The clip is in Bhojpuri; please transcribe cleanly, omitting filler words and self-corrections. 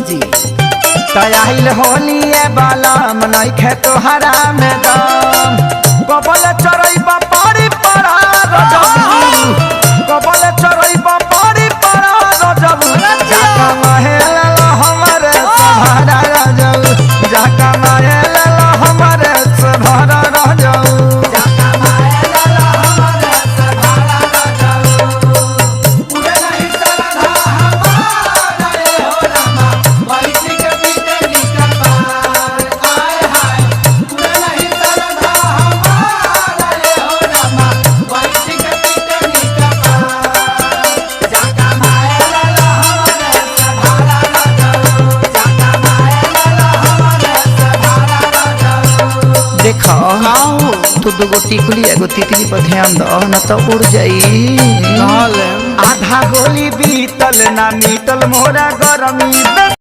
जी तयाइल होलिए बाला मनई खे तोहरा में दम कबल चरई बापारी पड़ा रजबू कबल चरई बापारी पड़ा रजबू जाका महल हमरे सभारा रजबू जाका महल हमरे सभारा रजबू देखो तू दो टिकुली एगो तितली पर ध्यान दो न तो उड़ जाई आधा गोली बीतल ना मीतल मोरा गरमी।